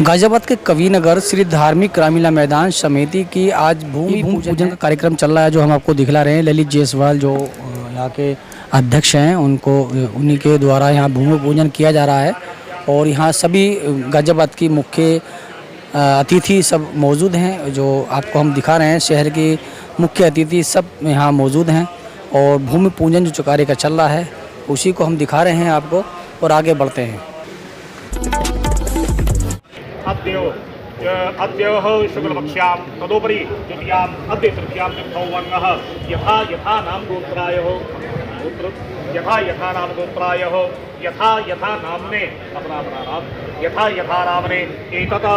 गाजियाबाद के कविनगर श्री धार्मिक रामलीला मैदान समिति की आज भूमि पूजन का कार्यक्रम चल रहा है, जो हम आपको दिखला रहे हैं। ललित जायसवाल जो यहाँ के अध्यक्ष हैं, उन्हीं के द्वारा यहाँ भूमि पूजन किया जा रहा है। और यहाँ सभी गाजियाबाद की मुख्य अतिथि सब मौजूद हैं, जो आपको हम दिखा रहे हैं। शहर के मुख्य अतिथि सब यहाँ मौजूद हैं और भूमि पूजन जो कार्य का चल रहा है उसी को हम दिखा रहे हैं आपको, और आगे बढ़ते हैं। अद्य शुक्लपक्ष्यां तदुपरि द्वितीयाम् अद्य तृतीयां तिथौ वर्णः यथा यथा नाम गोत्राय यथा यथा नामने अपना नाम यथा यथा नामने एतत्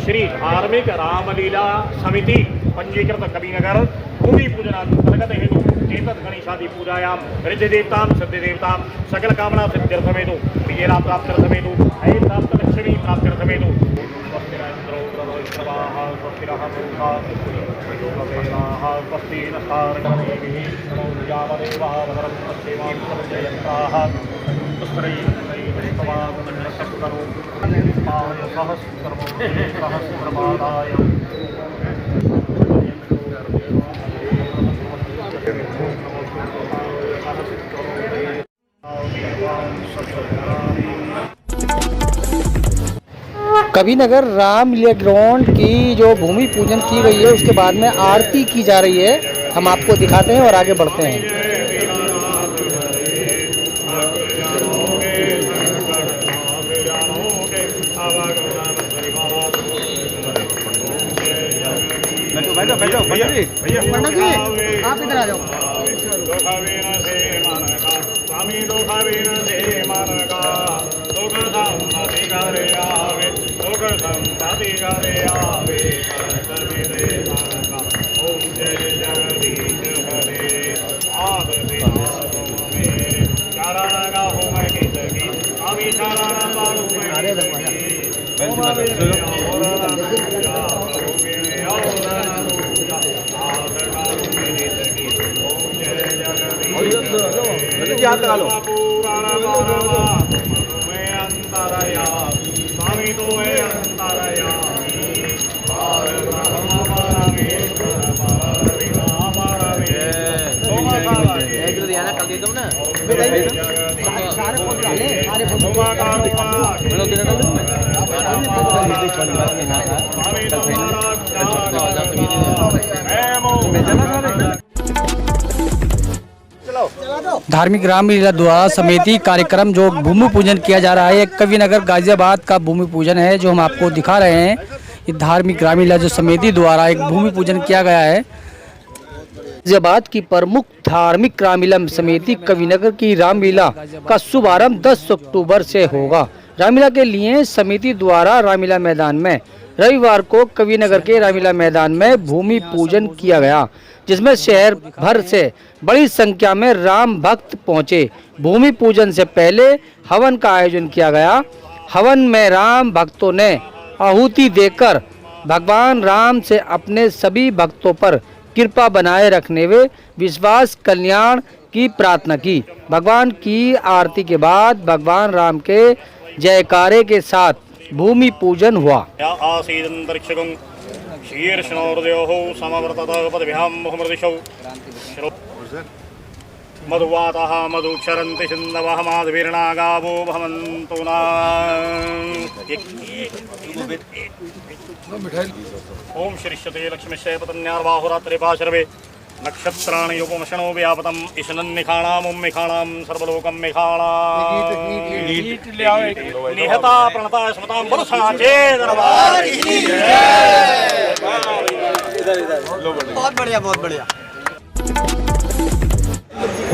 श्री धार्मिक रामलीला समिति पंजीकृत कविनगर भूमि पूजनांतर्गत हेतु एतत् गणेशादि पूजायां ऋद्धिदेवतां सिद्धिदेवतां सकल कामना सिद्ध्यर्थमेतु विजयलाभ प्राप्त्यर्थमेतु ऐ प्राप्त लक्ष्मी प्राप्त्यर्थमेतु कविनगर रामलीला ग्राउंड की जो भूमि पूजन की गई है उसके बाद में आरती की जा रही है। हम आपको दिखाते हैं और आगे बढ़ते हैं। बैठो भैया आप इधर आ जाओ। याद लगा लो। धार्मिक रामलीला द्वारा समिति कार्यक्रम जो भूमि पूजन किया जा रहा है, एक कविनगर गाजियाबाद का भूमि पूजन है जो हम आपको दिखा रहे हैं। ये धार्मिक रामलीला जो समिति द्वारा एक भूमि पूजन किया गया है। गाजियाबाद की प्रमुख धार्मिक रामलीला समिति कविनगर की रामलीला का शुभारंभ 10 अक्टूबर से होगा। रामलीला के लिए समिति द्वारा रामलीला मैदान में रविवार को कविनगर के रामलीला मैदान में भूमि पूजन किया गया, जिसमें शहर भर से बड़ी संख्या में राम भक्त पहुंचे। भूमि पूजन से पहले हवन का आयोजन किया गया। हवन में राम भक्तों ने आहुति देकर भगवान राम से अपने सभी भक्तों पर कृपा बनाए रखने व विश्वास कल्याण की प्रार्थना की। भगवान की आरती के बाद भगवान राम के जयकारे के साथ भूमि पूजन हुआ। मधुवातः मधुक्षरन्ति सिन्धवः माधवीर्णागावो भवन्तु न। ओम श्रीश्यते लक्ष्मीश्चै पतन्यार्बाहुरात्रिपाशर्वे नक्षत्राणि उपमशनो व्यापतम् ईशनन्निखाणां मिखाणां सर्वलोकं मिखाणां निहता प्रणता स्मतां बलसाचे दरबार की जय। बहुत बढ़िया बहुत बढ़िया।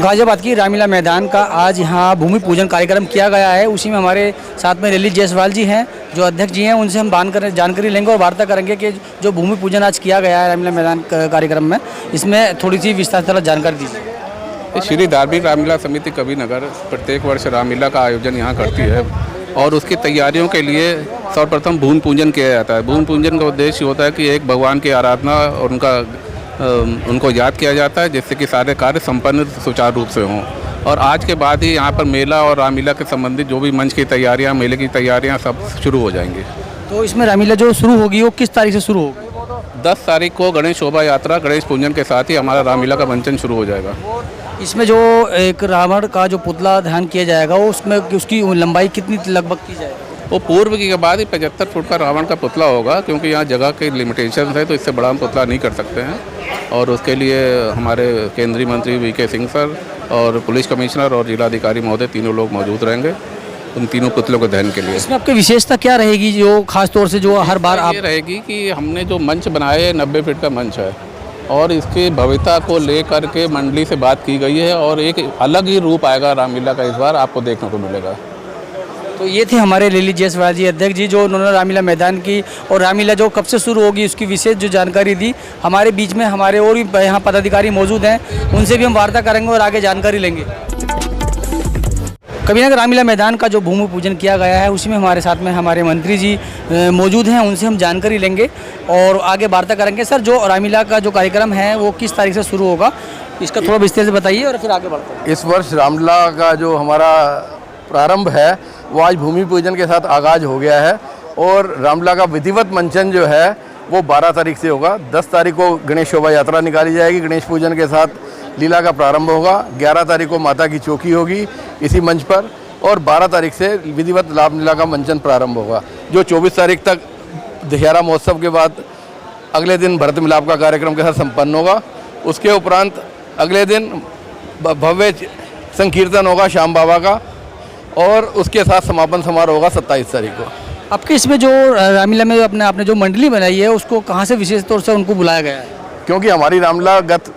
गाजियाबाद की रामलीला मैदान का आज यहाँ भूमि पूजन कार्यक्रम किया गया है। उसी में हमारे साथ में ललित जायसवाल जी हैं जो अध्यक्ष जी हैं। उनसे हम जानकारी लेंगे और वार्ता करेंगे कि जो भूमि पूजन आज किया गया है रामलीला मैदान कार्यक्रम में, इसमें थोड़ी सी विस्तार जानकारी दीजिए। श्री धार्मिक रामलीला समिति कविनगर प्रत्येक वर्ष रामलीला का आयोजन यहाँ करती है और उसकी तैयारियों के लिए सर्वप्रथम भूमि पूजन किया जाता है। भूमि पूजन का उद्देश्य होता है कि एक भगवान की आराधना और उनको याद किया जाता है, जिससे कि सारे कार्य संपन्न सुचारू रूप से हों। और आज के बाद ही यहाँ पर मेला और रामलीला के संबंधित जो भी मंच की तैयारियाँ, मेले की तैयारियाँ सब शुरू हो जाएंगी। तो तो इसमें रामलीला जो शुरू होगी वो किस तारीख से शुरू होगी? 10 तारीख को गणेश शोभा यात्रा गणेश पूजन के साथ ही हमारा रामलीला का मंचन शुरू हो जाएगा। इसमें जो एक रावण का जो पुतला दहन किया जाएगा वो उसमें उसकी लंबाई कितनी लगभग की जाएगी? वो पूर्व के बाद ही 75 फुट का रावण का पुतला होगा, क्योंकि यहाँ जगह के लिमिटेशन है, तो इससे बड़ा हम पुतला नहीं कर सकते हैं। और उसके लिए हमारे केंद्रीय मंत्री वीके सिंह सर और पुलिस कमिश्नर और जिलाधिकारी महोदय तीनों लोग मौजूद रहेंगे उन तीनों पुतलों को दहन के लिए। इसमें आपकी विशेषता क्या रहेगी जो खास तौर से जो हर बार आप ये रहेगी कि हमने जो मंच बनाया है 90 फीट का मंच है और इसकी भव्यता को लेकर के मंडली से बात की गई है और एक अलग ही रूप आएगा रामलीला का इस बार आपको देखने को मिलेगा। तो ये थे हमारे लिली जायसवाल जी अध्यक्ष जी, जो उन्होंने रामलीला मैदान की और रामलीला जो कब से शुरू होगी उसकी विशेष जो जानकारी दी। हमारे बीच में हमारे और भी यहाँ पदाधिकारी मौजूद हैं, उनसे भी हम वार्ता करेंगे और आगे जानकारी लेंगे। कबीरनगर रामलीला मैदान का जो भूमि पूजन किया गया है उसी में हमारे साथ में हमारे मंत्री जी मौजूद हैं, उनसे हम जानकारी लेंगे और आगे वार्ता करेंगे। सर, जो रामलीला का जो कार्यक्रम है वो किस तारीख से शुरू होगा, इसका थोड़ा विस्तार से बताइए और फिर आगे बढ़ते हैं। इस वर्ष रामलीला का जो हमारा प्रारंभ है वो आज भूमि पूजन के साथ आगाज हो गया है और रामलीला का विधिवत मंचन जो है वो 12 तारीख से होगा। 10 तारीख को गणेश शोभा यात्रा निकाली जाएगी, गणेश पूजन के साथ लीला का प्रारंभ होगा। 11 तारीख को माता की चौकी होगी इसी मंच पर और 12 तारीख से विधिवत रामलीला का मंचन प्रारंभ होगा, जो 24 तारीख तक दशहरा महोत्सव के बाद अगले दिन भरत मिलाप का कार्यक्रम के साथ संपन्न होगा। उसके उपरांत अगले दिन भव्य संकीर्तन होगा श्याम बाबा का और उसके साथ समापन समारोह होगा 27 तारीख को। आपके इसमें जो रामलीला में आपने जो मंडली बनाई है उसको कहाँ से विशेष तौर से उनको बुलाया गया है? क्योंकि हमारी रामलीला गत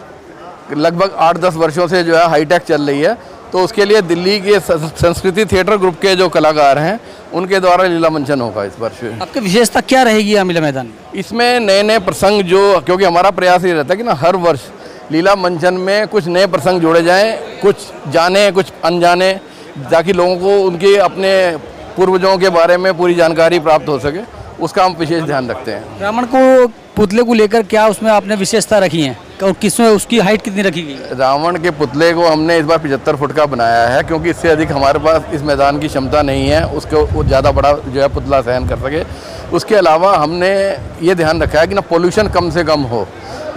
लगभग 8-10 वर्षों से जो है हाईटेक चल रही है, तो उसके लिए दिल्ली के संस्कृति थिएटर ग्रुप के जो कलाकार हैं उनके द्वारा लीला मंचन होगा इस वर्ष। आपकी विशेषता क्या रहेगी रामलीला मैदान में? इसमें नए नए प्रसंग जो, क्योंकि हमारा प्रयास ये रहता है कि ना हर वर्ष लीला मंचन में कुछ नए प्रसंग जोड़े जाएं, कुछ जाने कुछ अनजाने, ताकि लोगों को उनके अपने पूर्वजों के बारे में पूरी जानकारी प्राप्त हो सके, उसका हम विशेष ध्यान रखते हैं। रावण को पुतले को लेकर क्या उसमें आपने विशेषता रखी है और किसमें उसकी हाइट कितनी रखी गई? रावण के पुतले को हमने इस बार 75 फुट का बनाया है, क्योंकि इससे अधिक हमारे पास इस मैदान की क्षमता नहीं है उसको वो ज़्यादा बड़ा जो है पुतला सहन कर सके। उसके अलावा हमने ये ध्यान रखा है कि ना पोल्यूशन कम से कम हो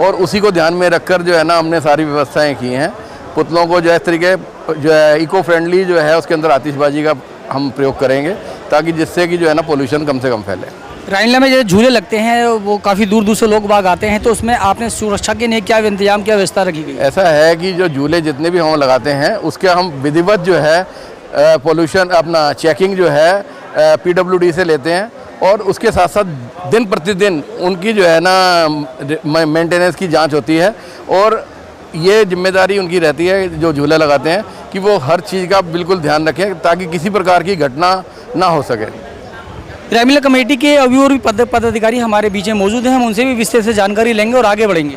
और उसी को ध्यान में रखकर जो है ना हमने सारी व्यवस्थाएँ की हैं। पुतलों को जो है इस तरीके जो है इको फ्रेंडली जो है उसके अंदर आतिशबाजी का हम प्रयोग करेंगे, ताकि जिससे कि जो है ना पोल्यूशन कम से कम फैले। रामलीला में जो झूले लगते हैं वो काफ़ी दूर दूर से लोग बाग आते हैं, तो उसमें आपने सुरक्षा के लिए क्या इंतजाम, क्या व्यवस्था रखी गई? ऐसा है कि जो झूले जितने भी हम लगाते हैं उसके हम विधिवत जो है पोल्यूशन अपना चेकिंग जो है PWD से लेते हैं और उसके साथ साथ दिन प्रतिदिन उनकी जो है ना मेंटेनेंस की जांच होती है और ये जिम्मेदारी उनकी रहती है जो झूले लगाते हैं कि वो हर चीज़ का बिल्कुल ध्यान रखें ताकि किसी प्रकार की घटना ना हो सके। रामलीला कमेटी के अभी और भी पदाधिकारी हमारे बीच में मौजूद हैं, हम उनसे भी विस्तार से जानकारी लेंगे और आगे बढ़ेंगे।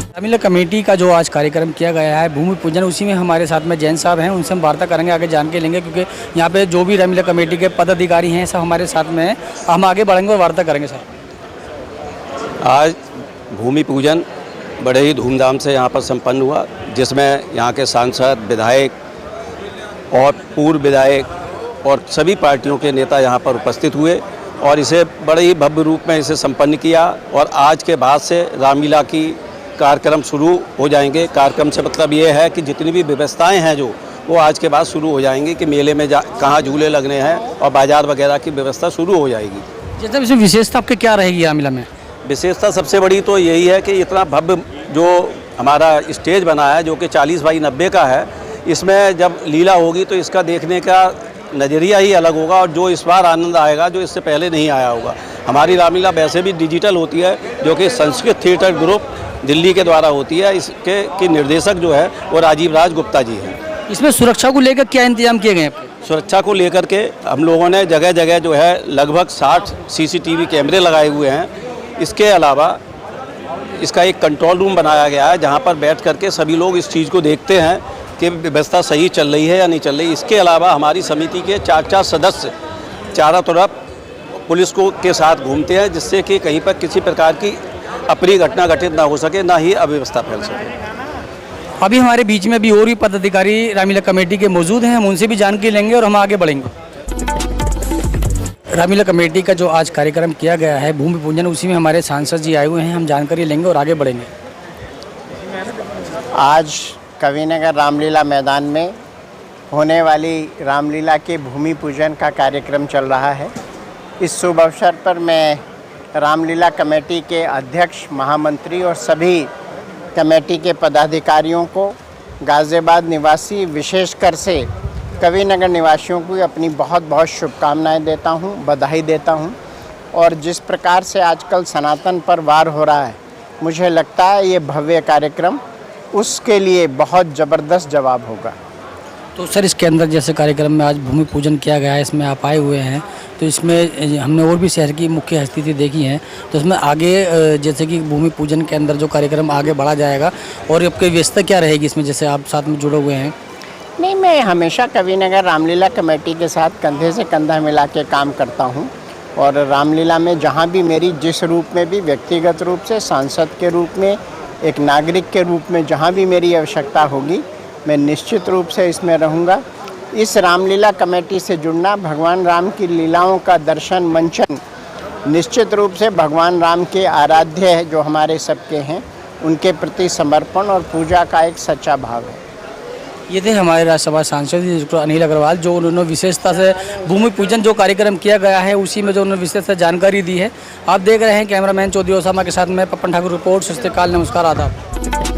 रामलीला कमेटी का जो आज कार्यक्रम किया गया है भूमि पूजन, उसी में हमारे साथ में जैन साहब हैं, उनसे हम वार्ता करेंगे, आगे जान के लेंगे, क्योंकि यहाँ पे जो भी रामलीला कमेटी के पदाधिकारी हैं सब हमारे साथ में हैं। हम आगे बढ़ेंगे और वार्ता करेंगे। सर, आज भूमि पूजन बड़े ही धूमधाम से यहाँ पर संपन्न हुआ, जिसमें यहाँ के सांसद, विधायक और पूर्व विधायक और सभी पार्टियों के नेता यहाँ पर उपस्थित हुए और इसे बड़े ही भव्य रूप में इसे संपन्न किया। और आज के बाद से रामलीला की कार्यक्रम शुरू हो जाएंगे। कार्यक्रम से मतलब ये है कि जितनी भी व्यवस्थाएं हैं जो वो आज के बाद शुरू हो जाएंगी कि मेले में कहाँ झूले लगने हैं और बाज़ार वगैरह की व्यवस्था शुरू हो जाएगी। जैसे इसमें विशेषता आपके क्या रहेगी रामलीला में? विशेषता सबसे बड़ी तो यही है कि इतना भव्य जो हमारा स्टेज बना है जो कि 40 बाई 90 का है, इसमें जब लीला होगी तो इसका देखने का नज़रिया ही अलग होगा और जो इस बार आनंद आएगा जो इससे पहले नहीं आया होगा। हमारी रामलीला वैसे भी डिजिटल होती है, जो कि संस्कृत थिएटर ग्रुप दिल्ली के द्वारा होती है। इसके की निर्देशक जो है वो राजीव राज गुप्ता जी हैं। इसमें सुरक्षा को लेकर क्या इंतजाम किए गए हैं? सुरक्षा को लेकर के हम लोगों ने जगह जगह जो है लगभग 60 CCTV कैमरे लगाए हुए हैं। इसके अलावा इसका एक कंट्रोल रूम बनाया गया है जहाँ पर बैठ करके सभी लोग इस चीज़ को देखते हैं कि व्यवस्था सही चल रही है या नहीं चल रही। इसके अलावा हमारी समिति के 4 सदस्य चारों तरफ पुलिस को के साथ घूमते हैं, जिससे कि कहीं पर किसी प्रकार की अप्रिय घटना घटित ना हो सके, ना ही अव्यवस्था फैल सके। अभी हमारे बीच में भी और भी पदाधिकारी रामलीला कमेटी के मौजूद हैं, हम उनसे भी जानकारी लेंगे और हम आगे बढ़ेंगे। रामलीला कमेटी का जो आज कार्यक्रम किया गया है भूमि पूजन, उसी में हमारे सांसद जी आए हुए हैं, हम जानकारी लेंगे और आगे बढ़ेंगे। आज कविनगर रामलीला मैदान में होने वाली रामलीला के भूमि पूजन का कार्यक्रम चल रहा है। इस शुभ अवसर पर मैं रामलीला कमेटी के अध्यक्ष, महामंत्री और सभी कमेटी के पदाधिकारियों को, गाज़ियाबाद निवासी विशेषकर से कविनगर निवासियों को अपनी बहुत बहुत शुभकामनाएं देता हूं, बधाई देता हूं। और जिस प्रकार से आजकल सनातन पर वार हो रहा है, मुझे लगता है ये भव्य कार्यक्रम उसके लिए बहुत ज़बरदस्त जवाब होगा। तो सर, इसके अंदर जैसे कार्यक्रम में आज भूमि पूजन किया गया है, इसमें आप आए हुए हैं, तो इसमें हमने और भी शहर की मुख्य हस्ती देखी हैं, तो इसमें आगे जैसे कि भूमि पूजन के अंदर जो कार्यक्रम आगे बढ़ा जाएगा और आपकी व्यवस्था क्या रहेगी इसमें, जैसे आप साथ में जुड़े हुए हैं? नहीं, मैं हमेशा कविनगर रामलीला कमेटी के साथ कंधे से कंधा मिला के काम करता हूं और रामलीला में जहां भी मेरी जिस रूप में भी, व्यक्तिगत रूप से, सांसद के रूप में, एक नागरिक के रूप में जहां भी मेरी आवश्यकता होगी, मैं निश्चित रूप से इसमें रहूंगा। इस रामलीला कमेटी से जुड़ना, भगवान राम की लीलाओं का दर्शन, मंचन, निश्चित रूप से भगवान राम के आराध्य है जो हमारे सबके हैं, उनके प्रति समर्पण और पूजा का एक सच्चा भाव है। ये थे हमारे राज्यसभा सांसद डॉक्टर अनिल अग्रवाल, जो उन्होंने विशेषता से भूमि पूजन जो कार्यक्रम किया गया है उसी में जो उन्होंने विशेष से जानकारी दी है। आप देख रहे हैं कैमरामैन चौधरी ओसामा के साथ मैं पप्पन ठाकुर, रिपोर्ट। सत श्री अकाल, नमस्कार, आदाब।